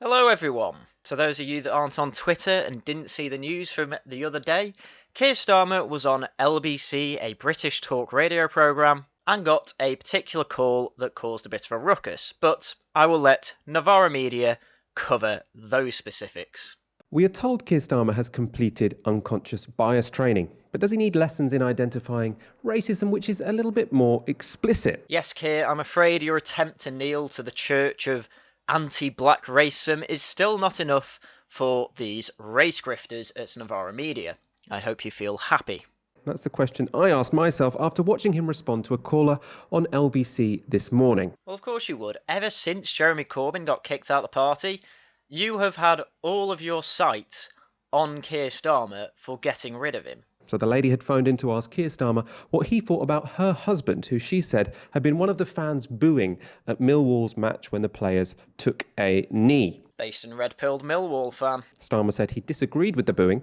Hello everyone! To those of you that aren't on Twitter and didn't see the news from the other day, Keir Starmer was on LBC, a British talk radio programme, and got a particular call that caused a bit of a ruckus, but I will let Novara Media cover those specifics. We are told Keir Starmer has completed unconscious bias training, but does he need lessons in identifying racism which is a little bit more explicit? Yes, Keir, I'm afraid your attempt to kneel to the church of anti-black racism is still not enough for these race grifters at Novara Media. I hope you feel happy. That's the question I asked myself after watching him respond to a caller on LBC this morning. Well, of course you would. Ever since Jeremy Corbyn got kicked out of the party, you have had all of your sights on Keir Starmer for getting rid of him. So the lady had phoned in to ask Keir Starmer what he thought about her husband, who she said had been one of the fans booing at Millwall's match when the players took a knee. Based and red-pilled Millwall fan. Starmer said he disagreed with the booing,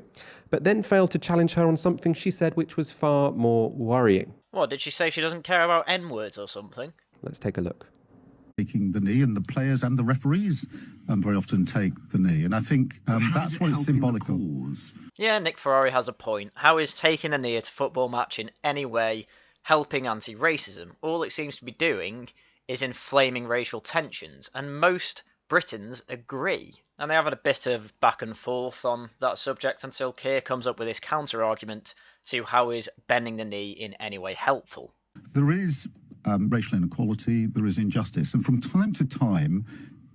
but then failed to challenge her on something she said which was far more worrying. What, did she say she doesn't care about N-words or something? Let's take a look. Taking the knee, and the players and the referees very often take the knee, and I think that's what it's symbolic of. Yeah, Nick Ferrari has a point. How is taking the knee at a football match in any way helping anti-racism? All it seems to be doing is inflaming racial tensions, and most Britons agree. And they have had a bit of back and forth on that subject until Keir comes up with his counter-argument to how is bending the knee in any way helpful. There is racial inequality, there is injustice, and from time to time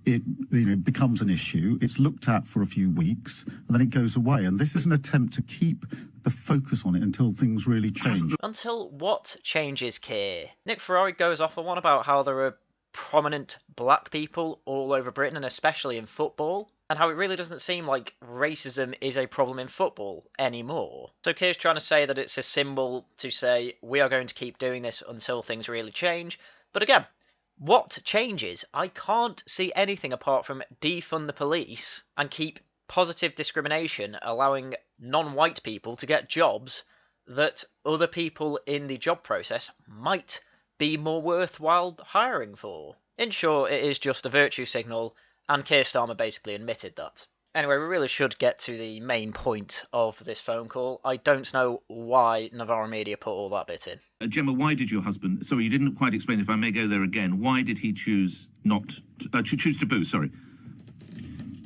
it becomes an issue. It's looked at for a few weeks and then it goes away, and this is an attempt to keep the focus on it until things really change. Until what changes, Keir? Nick Ferrari goes off on one about how there are prominent black people all over Britain, and especially in football, and how it really doesn't seem like racism is a problem in football anymore. So Keir's trying to say that it's a symbol to say we are going to keep doing this until things really change. But again, what changes? I can't see anything apart from defund the police and keep positive discrimination, allowing non-white people to get jobs that other people in the job process might be more worthwhile hiring for. In short, it is just a virtue signal, and Keir Starmer basically admitted that. Anyway, we really should get to the main point of this phone call. I don't know why Novara Media put all that bit in. Gemma, why did your husband... Sorry, you didn't quite explain, if I may go there again. Why did he choose choose to boo, sorry?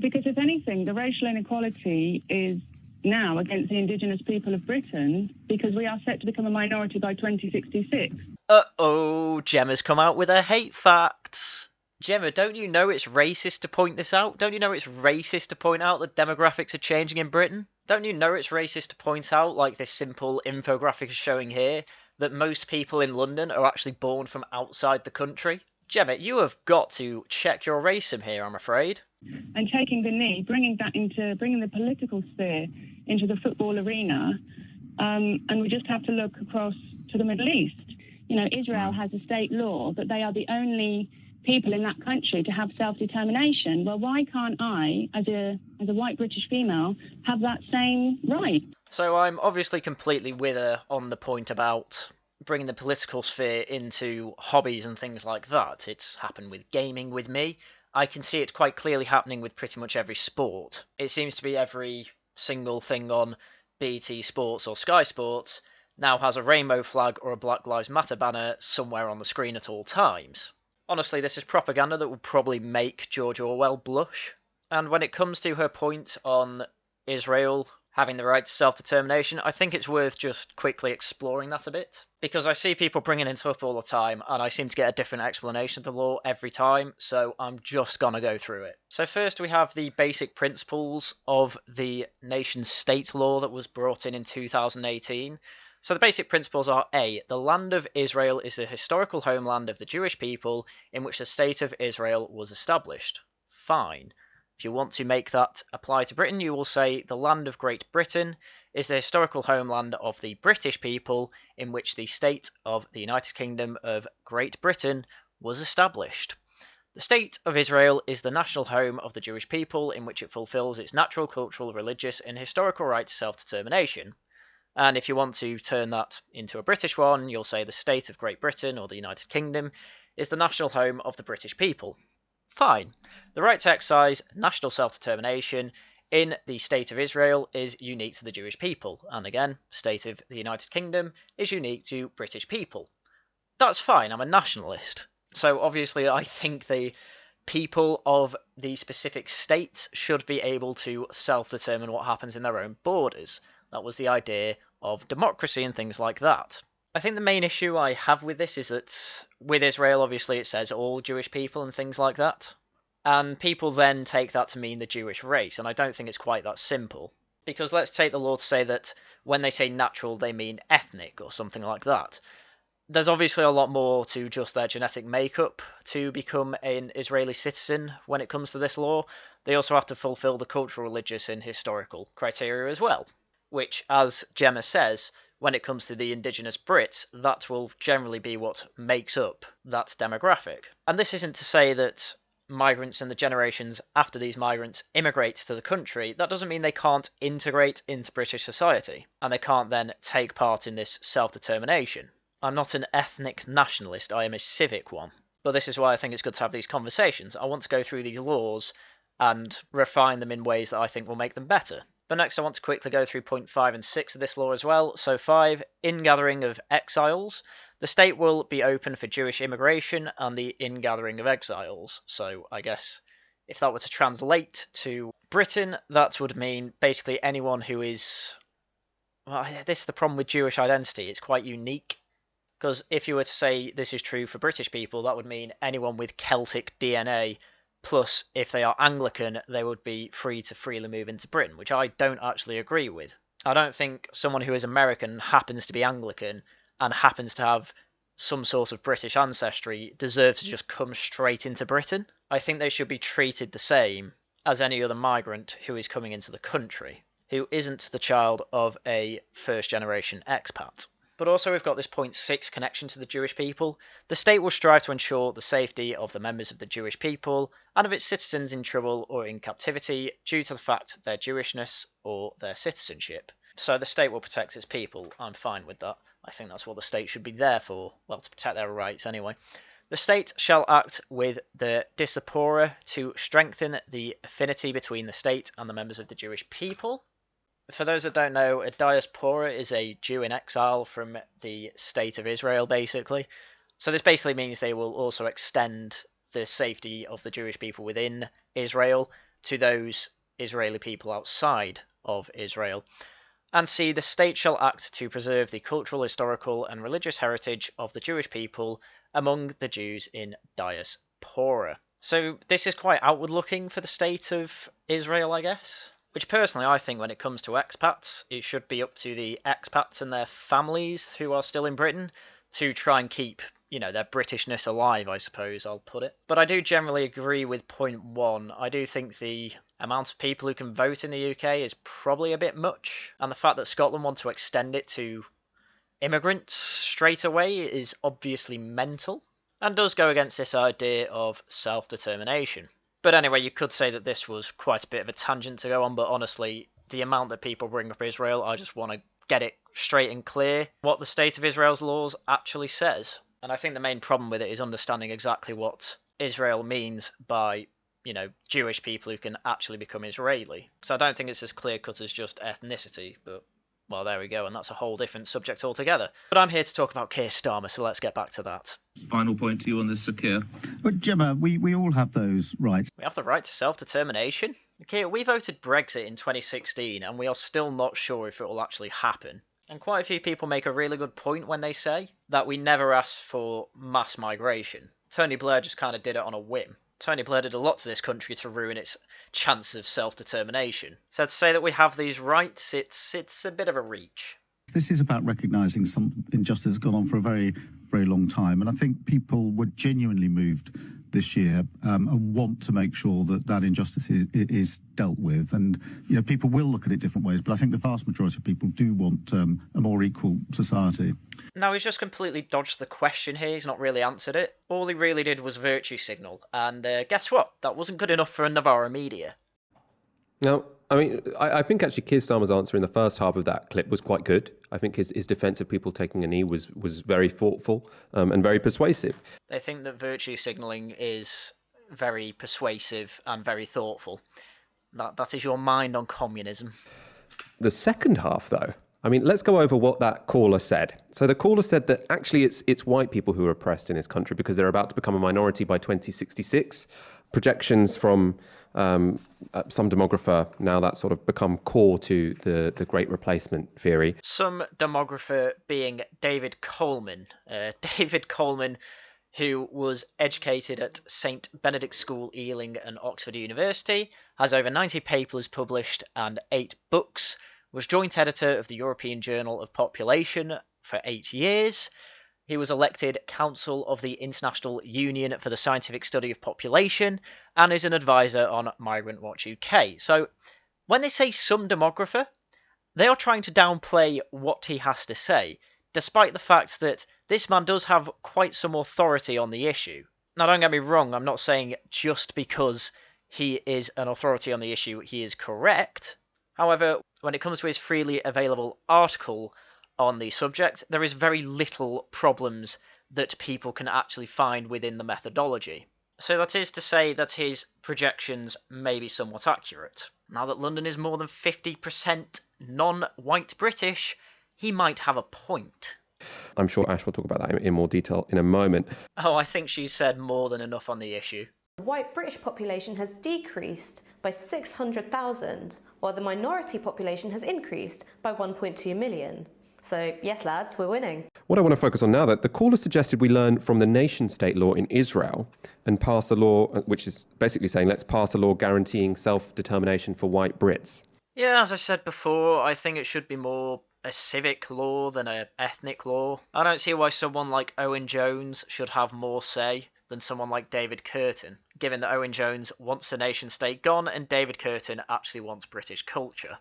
Because if anything, the racial inequality is now against the indigenous people of Britain, because we are set to become a minority by 2066. Uh-oh, Gemma's come out with her hate facts. Gemma, don't you know it's racist to point this out? Don't you know it's racist to point out that demographics are changing in Britain? Don't you know it's racist to point out, like this simple infographic is showing here, that most people in London are actually born from outside the country? Gemma, you have got to check your racism here, I'm afraid. And taking the knee, bringing the political sphere into the football arena, and we just have to look across to the Middle East. You know, Israel has a state law that they are the only people in that country to have self-determination. Well, why can't I, as a white British female, have that same right? So I'm obviously completely with her on the point about bringing the political sphere into hobbies and things like that. It's happened with gaming with me. I can see it quite clearly happening with pretty much every sport. It seems to be every single thing on BT Sports or Sky Sports now has a rainbow flag or a Black Lives Matter banner somewhere on the screen at all times. Honestly, this is propaganda that will probably make George Orwell blush. And when it comes to her point on Israel having the right to self-determination, I think it's worth just quickly exploring that a bit. Because I see people bringing it up all the time, and I seem to get a different explanation of the law every time, so I'm just gonna go through it. So first we have the basic principles of the nation-state law that was brought in 2018. So the basic principles are A. The land of Israel is the historical homeland of the Jewish people in which the state of Israel was established. Fine. If you want to make that apply to Britain, you will say the land of Great Britain is the historical homeland of the British people in which the state of the United Kingdom of Great Britain was established. The state of Israel is the national home of the Jewish people in which it fulfills its natural, cultural, religious and historical right to self-determination. And if you want to turn that into a British one, you'll say the state of Great Britain or the United Kingdom is the national home of the British people. Fine. The right to exercise national self-determination in the State of Israel is unique to the Jewish people, and again, State of the United Kingdom is unique to British people. That's fine, I'm a nationalist. So obviously I think the people of the specific states should be able to self-determine what happens in their own borders. That was the idea of democracy and things like that. I think the main issue I have with this is that with Israel, obviously it says all Jewish people and things like that. And people then take that to mean the Jewish race, and I don't think it's quite that simple. Because let's take the law to say that when they say natural, they mean ethnic or something like that. There's obviously a lot more to just their genetic makeup to become an Israeli citizen when it comes to this law. They also have to fulfill the cultural, religious, and historical criteria as well, which, as Gemma says, when it comes to the indigenous Brits, that will generally be what makes up that demographic. And this isn't to say that migrants and the generations after these migrants immigrate to the country. That doesn't mean they can't integrate into British society, and they can't then take part in this self-determination. I'm not an ethnic nationalist, I am a civic one. But this is why I think it's good to have these conversations. I want to go through these laws and refine them in ways that I think will make them better. But next I want to quickly go through point 5 and 6 of this law as well. So 5, ingathering of exiles. The state will be open for Jewish immigration and the ingathering of exiles. So I guess if that were to translate to Britain, that would mean basically anyone who is... Well, this is the problem with Jewish identity. It's quite unique. Because if you were to say this is true for British people, that would mean anyone with Celtic DNA, plus if they are Anglican, they would be free to freely move into Britain, which I don't actually agree with. I don't think someone who is American, happens to be Anglican, and happens to have some sort of British ancestry deserves to just come straight into Britain. I think they should be treated the same as any other migrant who is coming into the country, who isn't the child of a first-generation expat. But also we've got this point 6 connection to the Jewish people. The state will strive to ensure the safety of the members of the Jewish people and of its citizens in trouble or in captivity due to the fact of their Jewishness or their citizenship. So the state will protect its people. I'm fine with that. I think that's what the state should be there for. Well, to protect their rights anyway. The state shall act with the diaspora to strengthen the affinity between the state and the members of the Jewish people. For those that don't know, a diaspora is a Jew in exile from the state of Israel, basically. So this basically means they will also extend the safety of the Jewish people within Israel to those Israeli people outside of Israel. And C, the state shall act to preserve the cultural, historical, and religious heritage of the Jewish people among the Jews in diaspora. So this is quite outward-looking for the state of Israel, I guess. Which personally, I think when it comes to expats, it should be up to the expats and their families who are still in Britain to try and keep, their Britishness alive, I suppose I'll put it. But I do generally agree with point 1. I do think the amount of people who can vote in the UK is probably a bit much. And the fact that Scotland want to extend it to immigrants straight away is obviously mental. And does go against this idea of self-determination. But anyway, you could say that this was quite a bit of a tangent to go on, but honestly, the amount that people bring up Israel, I just want to get it straight and clear what the state of Israel's laws actually says. And I think the main problem with it is understanding exactly what Israel means by, Jewish people who can actually become Israeli. Because I don't think it's as clear-cut as just ethnicity, but, well, there we go, and that's a whole different subject altogether. But I'm here to talk about Keir Starmer, so let's get back to that. Final point to you on this, Sarkar. But Gemma, we all have those rights. We have the right to self-determination. Okay, we voted Brexit in 2016, and we are still not sure if it will actually happen. And quite a few people make a really good point when they say that we never asked for mass migration. Tony Blair just kind of did it on a whim. Tony Blair did a lot to this country to ruin its chance of self-determination. So to say that we have these rights, it's a bit of a reach. This is about recognising some injustice has gone on for a very, very long time. And I think people were genuinely moved this year and want to make sure that that injustice is dealt with. And, people will look at it different ways, but I think the vast majority of people do want a more equal society. No, he's just completely dodged the question here. He's not really answered it. All he really did was virtue signal. And guess what? That wasn't good enough for Novara media. Now, I think actually Keir Starmer's answer in the first half of that clip was quite good. I think his defence of people taking a knee was very thoughtful and very persuasive. They think that virtue signalling is very persuasive and very thoughtful. That is your mind on communism. The second half, though, I mean, let's go over what that caller said. So the caller said that actually it's white people who are oppressed in this country because they're about to become a minority by 2066. Projections from some demographer, now that's sort of become core to the Great Replacement theory. Some demographer being David Coleman. David Coleman, who was educated at St Benedict's School, Ealing and Oxford University, has over 90 papers published and 8 books, was joint editor of the European Journal of Population for 8 years. He was elected Council of the International Union for the Scientific Study of Population and is an advisor on Migrant Watch UK. So when they say some demographer, they are trying to downplay what he has to say, despite the fact that this man does have quite some authority on the issue. Now, don't get me wrong, I'm not saying just because he is an authority on the issue he is correct. However, when it comes to his freely available article on the subject, there is very little problems that people can actually find within the methodology. So that is to say that his projections may be somewhat accurate. Now that London is more than 50% non-white British, he might have a point. I'm sure Ash will talk about that in more detail in a moment. Oh, I think she's said more than enough on the issue. The white British population has decreased by 600,000, while the minority population has increased by 1.2 million. So, yes, lads, we're winning. What I want to focus on now, that the caller suggested we learn from the nation-state law in Israel and pass a law, which is basically saying let's pass a law guaranteeing self-determination for white Brits. Yeah, as I said before, I think it should be more a civic law than an ethnic law. I don't see why someone like Owen Jones should have more say than someone like David Curtin, given that Owen Jones wants the nation-state gone and David Curtin actually wants British culture.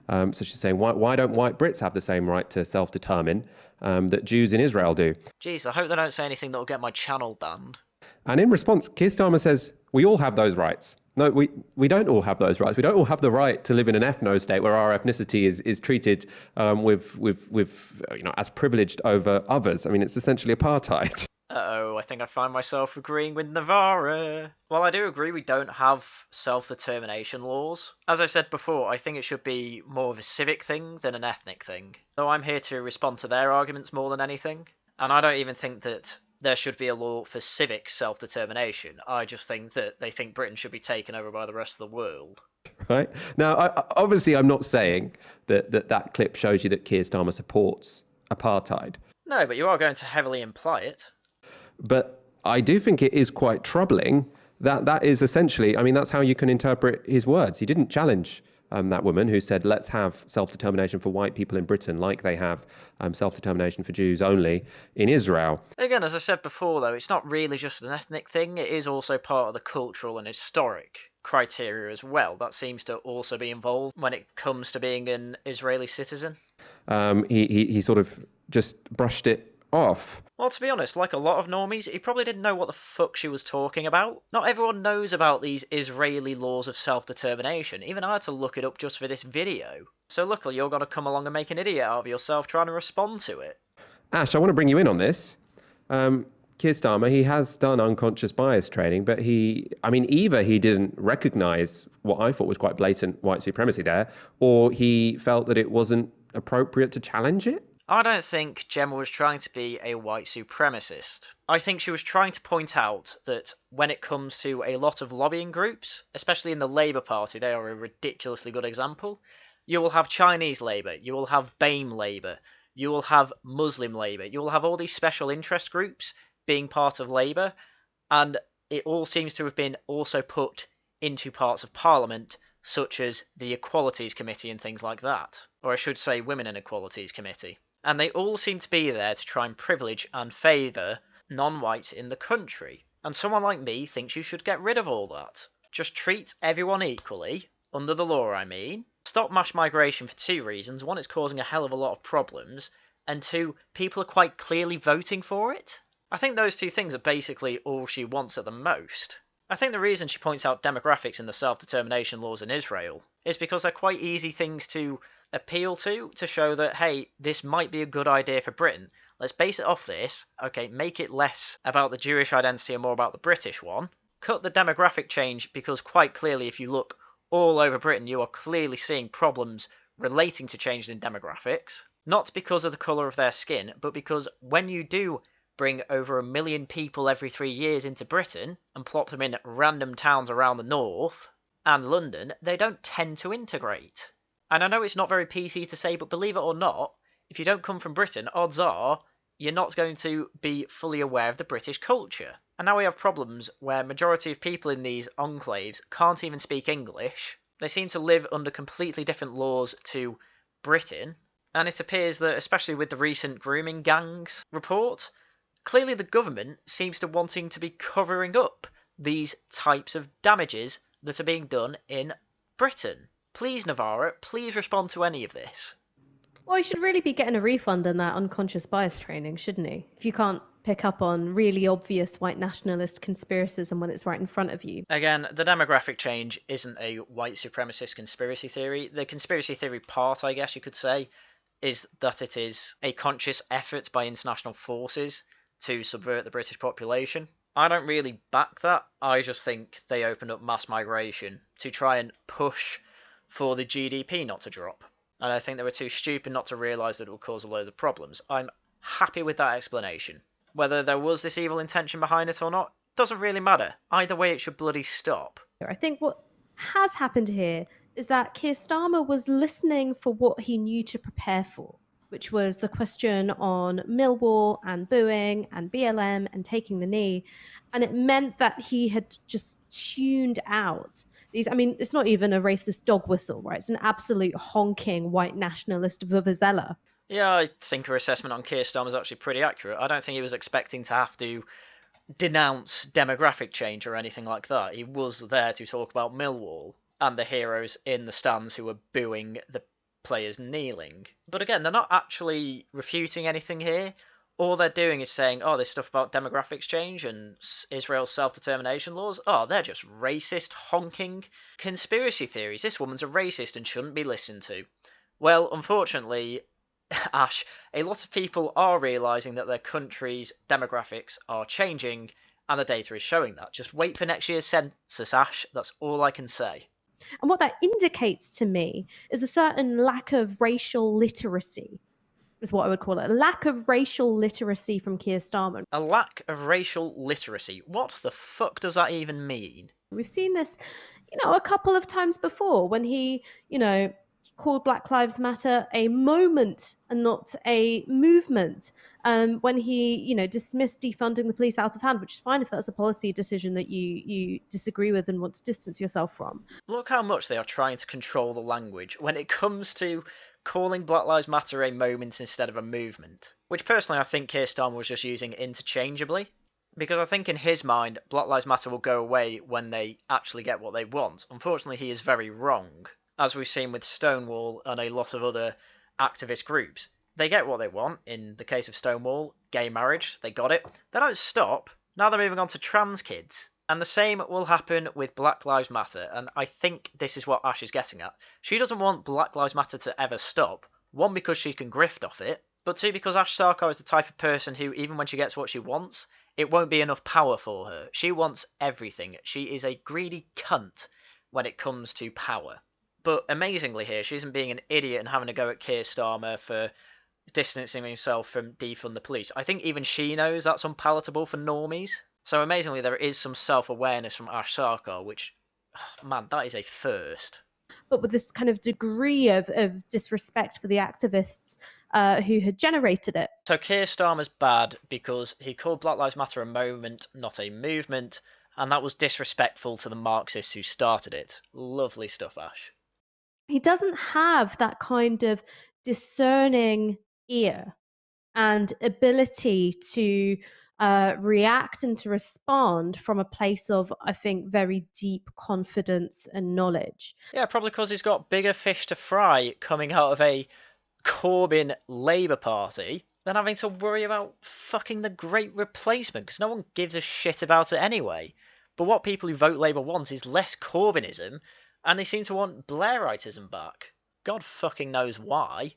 So she's saying, why don't white Brits have the same right to self-determine that Jews in Israel do? Jeez, I hope they don't say anything that will get my channel banned. And in response, Keir Starmer says, we all have those rights. No, we don't all have those rights. We don't all have the right to live in an ethno-state where our ethnicity is treated as privileged over others. I mean, it's essentially apartheid. Uh-oh, I think I find myself agreeing with Novara. Well, I do agree we don't have self-determination laws. As I said before, I think it should be more of a civic thing than an ethnic thing. So I'm here to respond to their arguments more than anything. And I don't even think that there should be a law for civic self-determination. I just think that they think Britain should be taken over by the rest of the world. Right? Now, obviously, I'm not saying that clip shows you that Keir Starmer supports apartheid. No, but you are going to heavily imply it. But I do think it is quite troubling that is essentially, I mean, that's how you can interpret his words. He didn't challenge that woman who said, let's have self-determination for white people in Britain like they have self-determination for Jews only in Israel. Again, as I said before, though, it's not really just an ethnic thing. It is also part of the cultural and historic criteria as well. That seems to also be involved when it comes to being an Israeli citizen. He sort of just brushed it off. Well, to be honest, like a lot of normies, he probably didn't know what the fuck she was talking about. Not everyone knows about these Israeli laws of self-determination. Even I had to look it up just for this video. So luckily you're going to come along and make an idiot out of yourself trying to respond to it. Ash, I want to bring you in on this. Keir Starmer, he has done unconscious bias training, but either he didn't recognise what I thought was quite blatant white supremacy there, or he felt that it wasn't appropriate to challenge it. I don't think Gemma was trying to be a white supremacist. I think she was trying to point out that when it comes to a lot of lobbying groups, especially in the Labour Party, they are a ridiculously good example. You will have Chinese Labour, you will have BAME Labour, you will have Muslim Labour, you will have all these special interest groups being part of Labour, and it all seems to have been also put into parts of Parliament, such as the Equalities Committee and things like that. Or I should say Women and Equalities Committee. And they all seem to be there to try and privilege and favour non-whites in the country. And someone like me thinks you should get rid of all that. Just treat everyone equally, under the law I mean. Stop mass migration for 2 reasons. 1, it's causing a hell of a lot of problems. And 2, people are quite clearly voting for it. I think those 2 things are basically all she wants at the most. I think the reason she points out demographics in the self-determination laws in Israel is because they're quite easy things to appeal to show that, hey, this might be a good idea for Britain. Let's base it off this. Okay, make it less about the Jewish identity and more about the British one. cut the demographic change, because quite clearly, if you look all over Britain, you are clearly seeing problems relating to changes in demographics, not because of the colour of their skin, but because when you do bring over 1 million people every 3 years into Britain and plop them in random towns around the north and London, they don't tend to integrate. And I know it's not very PC to say, but believe it or not, if you don't come from Britain, odds are you're not going to be fully aware of the British culture. And now we have problems where majority of people in these enclaves can't even speak English. They seem to live under completely different laws to Britain. And it appears that, especially with the recent grooming gangs report, clearly the government seems to wanting to be covering up these types of damages that are being done in Britain. Please, Novara, please respond to any of this. Well, he should really be getting a refund on that unconscious bias training, shouldn't he? If you can't pick up on really obvious white nationalist conspiracism when it's right in front of you. Again, the demographic change isn't a white supremacist conspiracy theory. The conspiracy theory part, I guess you could say, is that it is a conscious effort by international forces to subvert the British population. I don't really back that. I just think they opened up mass migration to try and push for the GDP not to drop. And I think they were too stupid not to realise that it would cause a load of problems. I'm happy with that explanation. Whether there was this evil intention behind it or not, doesn't really matter. Either way, it should bloody stop. I think what has happened here is that Keir Starmer was listening for what he knew to prepare for, which was the question on Millwall and booing and BLM and taking the knee. And it meant that he had just tuned out these. I mean, it's not even a racist dog whistle, right? It's an absolute honking white nationalist vuvuzela. Yeah, I think her assessment on Keir Starmer is actually pretty accurate. I don't think he was expecting to have to denounce demographic change or anything like that. He was there to talk about Millwall and the heroes in the stands who were booing the players kneeling. But again, they're not actually refuting anything here. All they're doing is saying, oh, this stuff about demographics change and Israel's self-determination laws, oh, they're just racist, honking conspiracy theories. This woman's a racist and shouldn't be listened to. Well, unfortunately, Ash, a lot of people are realising that their country's demographics are changing, and the data is showing that. Just wait for next year's census, Ash. That's all I can say. And what that indicates to me is a certain lack of racial literacy, is what I would call it. A lack of racial literacy from Keir Starmer. A lack of racial literacy. What the fuck does that even mean? We've seen this, a couple of times before when he, called Black Lives Matter a moment and not a movement. When he, dismissed defunding the police out of hand, which is fine if that's a policy decision that you disagree with and want to distance yourself from. Look how much they are trying to control the language when it comes to calling Black Lives Matter a moment instead of a movement, which personally I think Keir Starmer was just using interchangeably, because I think in his mind Black Lives Matter will go away when they actually get what they want. Unfortunately, he is very wrong, as we've seen with Stonewall and a lot of other activist groups. They get what they want. In the case of Stonewall, gay marriage, they got it. They don't stop. Now they're moving on to trans kids. And the same will happen with Black Lives Matter, and I think this is what Ash is getting at. She doesn't want Black Lives Matter to ever stop. One, because she can grift off it, but two, because Ash Sarkar is the type of person who, even when she gets what she wants, it won't be enough power for her. She wants everything. She is a greedy cunt when it comes to power. But amazingly here, she isn't being an idiot and having a go at Keir Starmer for distancing himself from defund the police. I think even she knows that's unpalatable for normies. So amazingly, there is some self-awareness from Ash Sarkar, which, man, that is a first. But with this kind of degree of disrespect for the activists who had generated it. So Keir Starmer's bad because he called Black Lives Matter a moment, not a movement, and that was disrespectful to the Marxists who started it. Lovely stuff, Ash. He doesn't have that kind of discerning ear and ability to react and to respond from a place of, I think, very deep confidence and knowledge. Yeah, probably because he's got bigger fish to fry coming out of a Corbyn Labour Party than having to worry about fucking the Great Replacement, because no one gives a shit about it anyway. But what people who vote Labour want is less Corbynism, and they seem to want Blairitism back. God fucking knows why.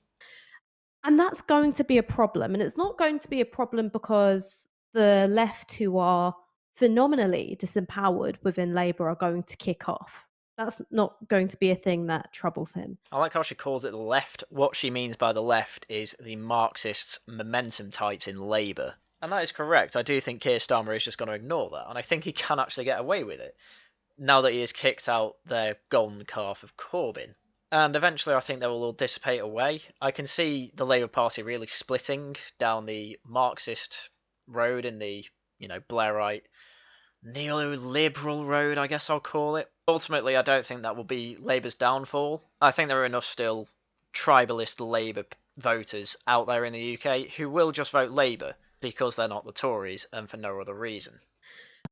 And that's going to be a problem. And it's not going to be a problem because the left, who are phenomenally disempowered within Labour are going to kick off. That's not going to be a thing that troubles him. I like how she calls it the left. What she means by the left is the Marxists' momentum types in Labour. And that is correct. I do think Keir Starmer is just going to ignore that, and I think he can actually get away with it, now that he has kicked out their golden calf of Corbyn. And eventually I think they will all dissipate away. I can see the Labour Party really splitting down the Marxist road and the, Blairite neoliberal road, I guess I'll call it. Ultimately, I don't think that will be Labour's downfall. I think there are enough still tribalist Labour voters out there in the UK who will just vote Labour because they're not the Tories and for no other reason.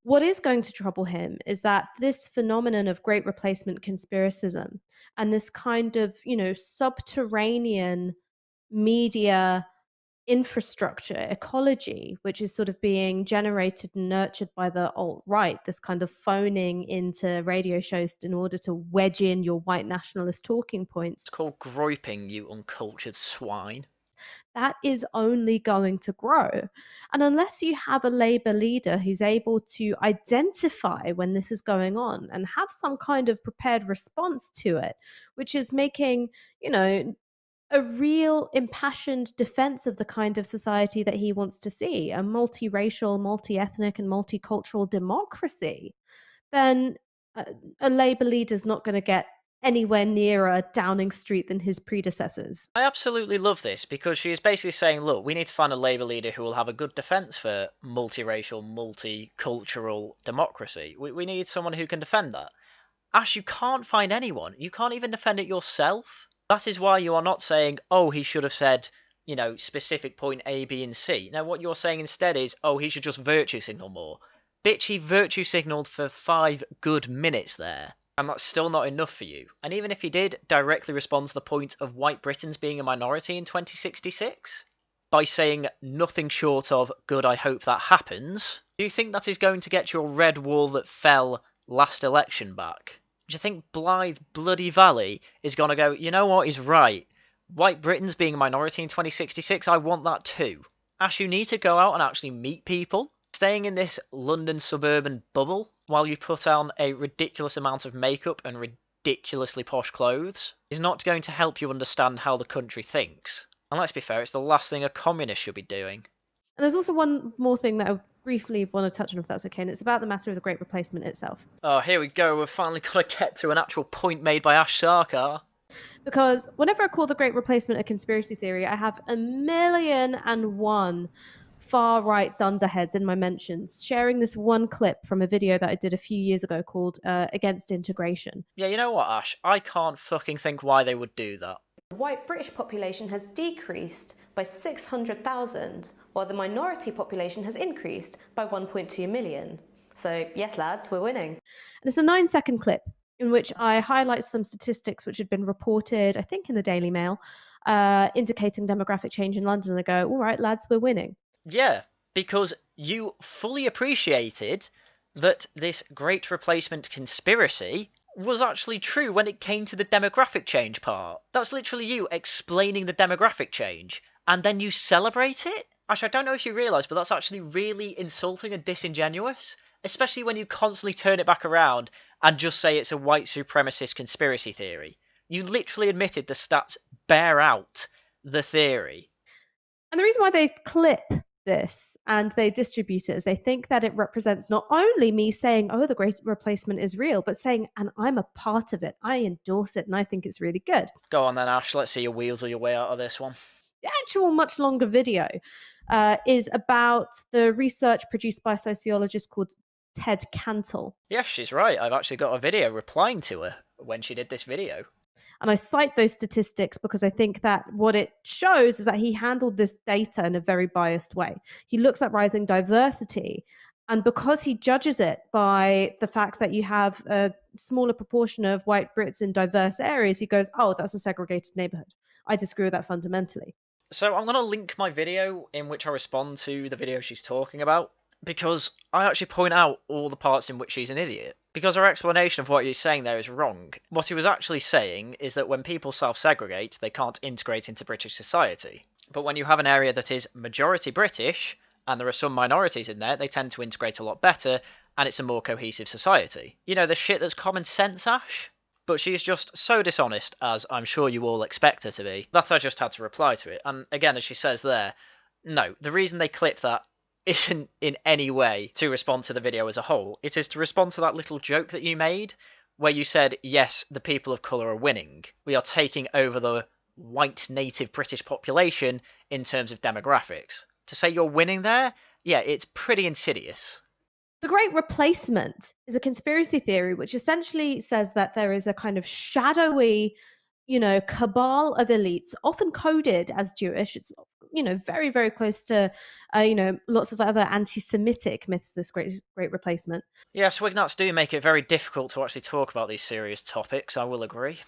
What is going to trouble him is that this phenomenon of great replacement conspiracism and this kind of, subterranean media infrastructure, ecology, which is sort of being generated and nurtured by the alt-right, this kind of phoning into radio shows in order to wedge in your white nationalist talking points. It's called groyping, you uncultured swine. That is only going to grow. And unless you have a Labour leader who's able to identify when this is going on and have some kind of prepared response to it, which is making, a real impassioned defense of the kind of society that he wants to see, a multiracial, multi-ethnic and multicultural democracy, then a Labour leader is not going to get anywhere nearer Downing Street than his predecessors. I absolutely love this because she is basically saying, look, we need to find a Labour leader who will have a good defence for multiracial, multicultural democracy. We need someone who can defend that. Ash, you can't find anyone. You can't even defend it yourself. That is why you are not saying, oh, he should have said, specific point A, B, and C. Now, what you're saying instead is, oh, he should just virtue signal more. Bitch, he virtue signalled for 5 good minutes there. And that's still not enough for you. And even if he did directly respond to the point of white Britons being a minority in 2066, by saying nothing short of, good, I hope that happens, do you think that is going to get your red wall that fell last election back? Do you think Blythe Bloody Valley is going to go, you know what, he's right. White Britons being a minority in 2066, I want that too. Ash, you need to go out and actually meet people. Staying in this London suburban bubble while you put on a ridiculous amount of makeup and ridiculously posh clothes is not going to help you understand how the country thinks. And let's be fair, it's the last thing a communist should be doing. And there's also one more thing that I briefly want to touch on, if that's okay, and it's about the matter of the Great Replacement itself. Oh, here we go. We've finally got to get to an actual point made by Ash Sarkar. Because whenever I call the Great Replacement a conspiracy theory, I have 1,000,001 far-right dunderheads in my mentions, sharing this one clip from a video that I did a few years ago called Against Integration. Yeah, you know what, Ash? I can't fucking think why they would do that. The white British population has decreased by 600,000, while the minority population has increased by 1.2 million. So, yes, lads, we're winning. And it's a 9-second clip in which I highlight some statistics which had been reported, I think, in the Daily Mail, indicating demographic change in London. And I go, all right, lads, we're winning. Yeah, because you fully appreciated that this Great Replacement conspiracy was actually true when it came to the demographic change part. That's literally you explaining the demographic change, and then you celebrate it? Actually, I don't know if you realise, but that's actually really insulting and disingenuous, especially when you constantly turn it back around and just say it's a white supremacist conspiracy theory. You literally admitted the stats bear out the theory. And the reason why they clip this and they distribute it is they think that it represents not only me saying, oh, the Great Replacement is real, but saying, and I'm a part of it. I endorse it and I think it's really good. Go on then, Ash. Let's see you weasel your way out of this one. The actual much longer video is about the research produced by a sociologist called Ted Cantle. Yes, she's right. I've actually got a video replying to her when she did this video. And I cite those statistics because I think that what it shows is that he handled this data in a very biased way. He looks at rising diversity, and because he judges it by the fact that you have a smaller proportion of white Brits in diverse areas, he goes, oh, that's a segregated neighborhood. I disagree with that fundamentally. So I'm going to link my video in which I respond to the video she's talking about, because I actually point out all the parts in which she's an idiot. Because her explanation of what he's saying there is wrong. What he was actually saying is that when people self-segregate, they can't integrate into British society. But when you have an area that is majority British, and there are some minorities in there, they tend to integrate a lot better, and it's a more cohesive society. You know, the shit that's common sense, Ash? But she's just so dishonest, as I'm sure you all expect her to be, that I just had to reply to it. And again, as she says there, no, the reason they clipped that isn't in any way to respond to the video as a whole. It is to respond to that little joke that you made, where you said, yes, the people of colour are winning. We are taking over the white native British population in terms of demographics. To say you're winning there, yeah, it's pretty insidious. The Great Replacement is a conspiracy theory which essentially says that there is a kind of shadowy, cabal of elites, often coded as Jewish. It's, very, very close to, lots of other anti-Semitic myths, this Great Replacement. Yeah, Swignats do make it very difficult to actually talk about these serious topics, I will agree.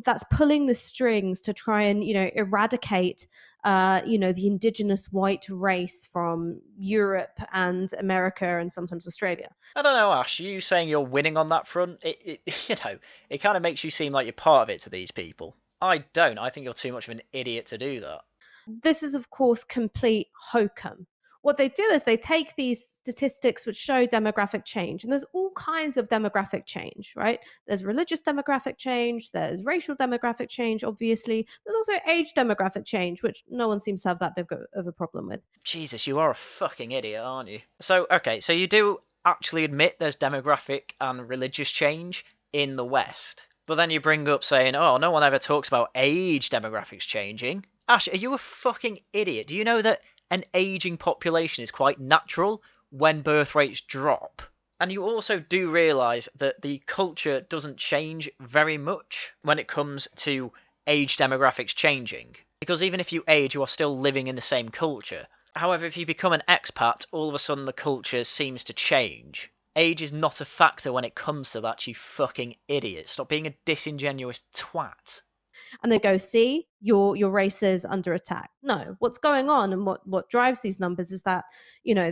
That's pulling the strings to try and, eradicate, the indigenous white race from Europe and America and sometimes Australia. I don't know, Ash, you saying you're winning on that front, it kind of makes you seem like you're part of it to these people. I don't. I think you're too much of an idiot to do that. This is, of course, complete hokum. What they do is they take these statistics which show demographic change, and there's all kinds of demographic change, right? There's religious demographic change, there's racial demographic change, obviously. There's also age demographic change, which no one seems to have that big of a problem with. Jesus, you are a fucking idiot, aren't you? So, okay, so you do actually admit there's demographic and religious change in the West. But then you bring up saying, oh, no one ever talks about age demographics changing. Ash, are you a fucking idiot? Do you know that an aging population is quite natural when birth rates drop? And you also do realise that the culture doesn't change very much when it comes to age demographics changing. Because even if you age, you are still living in the same culture. However, if you become an expat, all of a sudden the culture seems to change. Age is not a factor when it comes to that, you fucking idiot. Stop being a disingenuous twat. And they go, see, your race is under attack. No, what's going on and what drives these numbers is that,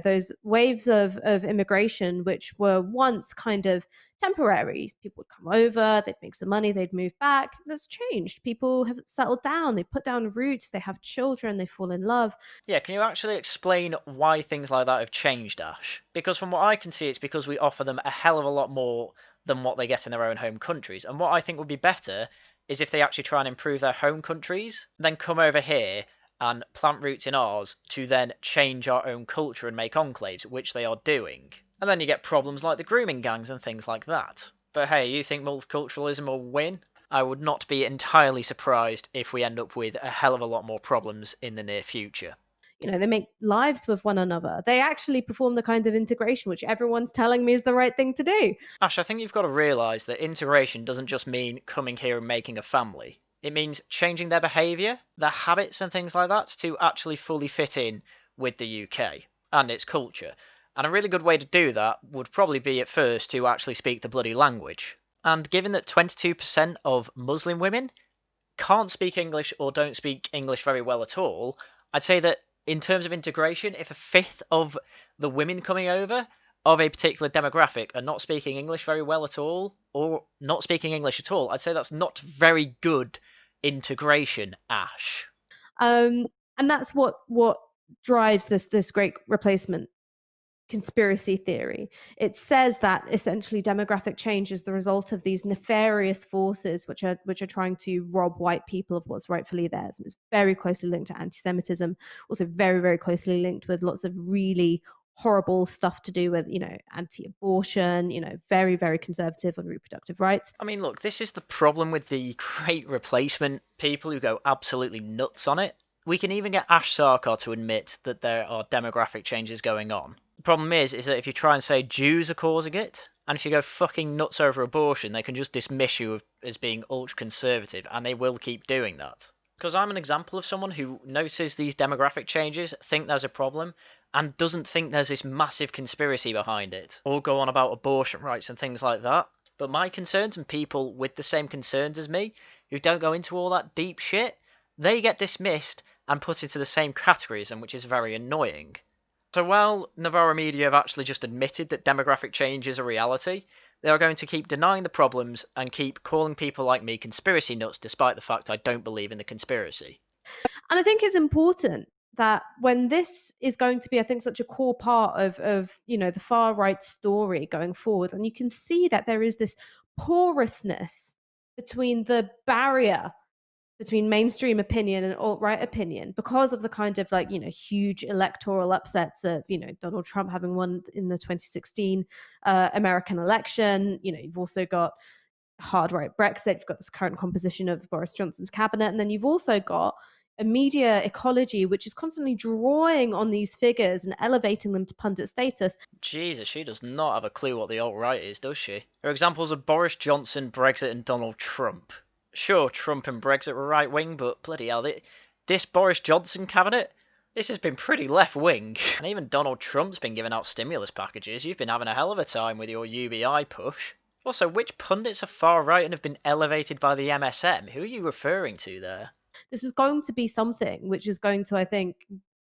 those waves of immigration, which were once kind of temporary. People would come over, they'd make some money, they'd move back. That's changed. People have settled down, they put down roots, they have children, they fall in love. Yeah, can you actually explain why things like that have changed, Ash? Because from what I can see, it's because we offer them a hell of a lot more than what they get in their own home countries. And what I think would be better is if they actually try and improve their home countries, then come over here and plant roots in ours to then change our own culture and make enclaves, which they are doing. And then you get problems like the grooming gangs and things like that. But hey, you think multiculturalism will win? I would not be entirely surprised if we end up with a hell of a lot more problems in the near future. They make lives with one another. They actually perform the kinds of integration which everyone's telling me is the right thing to do. Ash, I think you've got to realise that integration doesn't just mean coming here and making a family. It means changing their behaviour, their habits and things like that to actually fully fit in with the UK and its culture. And a really good way to do that would probably be at first to actually speak the bloody language. And given that 22% of Muslim women can't speak English or don't speak English very well at all, I'd say that in terms of integration, if a fifth of the women coming over of a particular demographic are not speaking English very well at all, or not speaking English at all, I'd say that's not very good integration, Ash. And that's what drives this Great Replacement conspiracy theory. It says that essentially demographic change is the result of these nefarious forces which are trying to rob white people of what's rightfully theirs. And it's very closely linked to anti-Semitism, also very, very closely linked with lots of really horrible stuff to do with, anti-abortion, very, very conservative on reproductive rights. I mean, look, this is the problem with the Great Replacement people who go absolutely nuts on it. We can even get Ash Sarkar to admit that there are demographic changes going on. The problem is that if you try and say Jews are causing it, and if you go fucking nuts over abortion, they can just dismiss you as being ultra-conservative, and they will keep doing that. Because I'm an example of someone who notices these demographic changes, think there's a problem, and doesn't think there's this massive conspiracy behind it, or go on about abortion rights and things like that. But my concerns, and people with the same concerns as me, who don't go into all that deep shit, they get dismissed and put into the same categories, and which is very annoying. So while Novara Media have actually just admitted that demographic change is a reality, they are going to keep denying the problems and keep calling people like me conspiracy nuts despite the fact I don't believe in the conspiracy. And I think it's important that when this is going to be, I think, such a core part of the far right story going forward, and you can see that there is this porousness between the barrier between mainstream opinion and alt-right opinion because of the kind of huge electoral upsets of Donald Trump having won in the 2016 American election. You've also got hard right Brexit, you've got this current composition of Boris Johnson's cabinet, and then you've also got a media ecology which is constantly drawing on these figures and elevating them to pundit status. Jesus, she does not have a clue what the alt-right is, does she? Her examples are Boris Johnson, Brexit, and Donald Trump. Sure, Trump and Brexit were right-wing, but bloody hell, this Boris Johnson cabinet, this has been pretty left-wing. And even Donald Trump's been giving out stimulus packages. You've been having a hell of a time with your UBI push. Also, which pundits are far-right and have been elevated by the MSM? Who are you referring to there? This is going to be something which is going to, I think,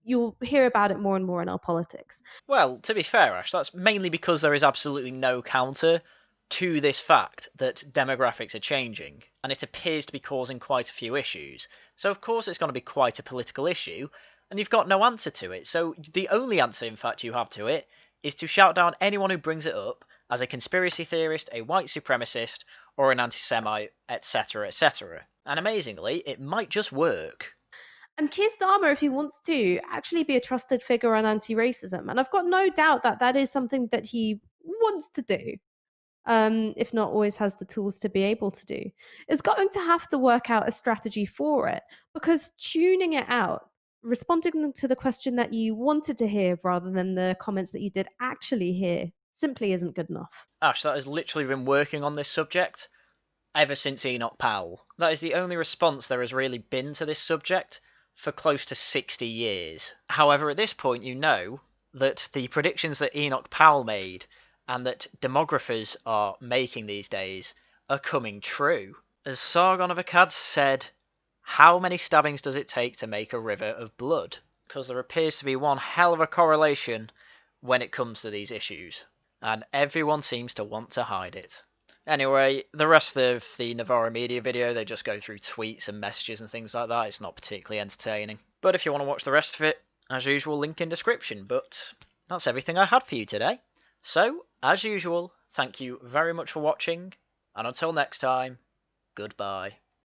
you'll hear about it more and more in our politics. Well, to be fair, Ash, that's mainly because there is absolutely no counter to this fact that demographics are changing, and it appears to be causing quite a few issues. So of course it's going to be quite a political issue, and you've got no answer to it. So the only answer, in fact, you have to it is to shout down anyone who brings it up as a conspiracy theorist, a white supremacist, or an anti-Semite, etc., etc. And amazingly, it might just work. And Keir Starmer, if he wants to, actually be a trusted figure on anti-racism. And I've got no doubt that that is something that he wants to do, if not always has the tools to be able to do, is going to have to work out a strategy for it. Because tuning it out, responding to the question that you wanted to hear rather than the comments that you did actually hear, simply isn't good enough. Ash, that has literally been working on this subject ever since Enoch Powell. That is the only response there has really been to this subject for close to 60 years. However, at this point, you know that the predictions that Enoch Powell made and that demographers are making these days are coming true. As Sargon of Akkad said, how many stabbings does it take to make a river of blood? Because there appears to be one hell of a correlation when it comes to these issues, and everyone seems to want to hide it. Anyway, the rest of the Novara media video, they just go through tweets and messages and things like that. It's not particularly entertaining. But if you want to watch the rest of it, as usual, link in description. But that's everything I had for you today. So, as usual, thank you very much for watching, and until next time, goodbye.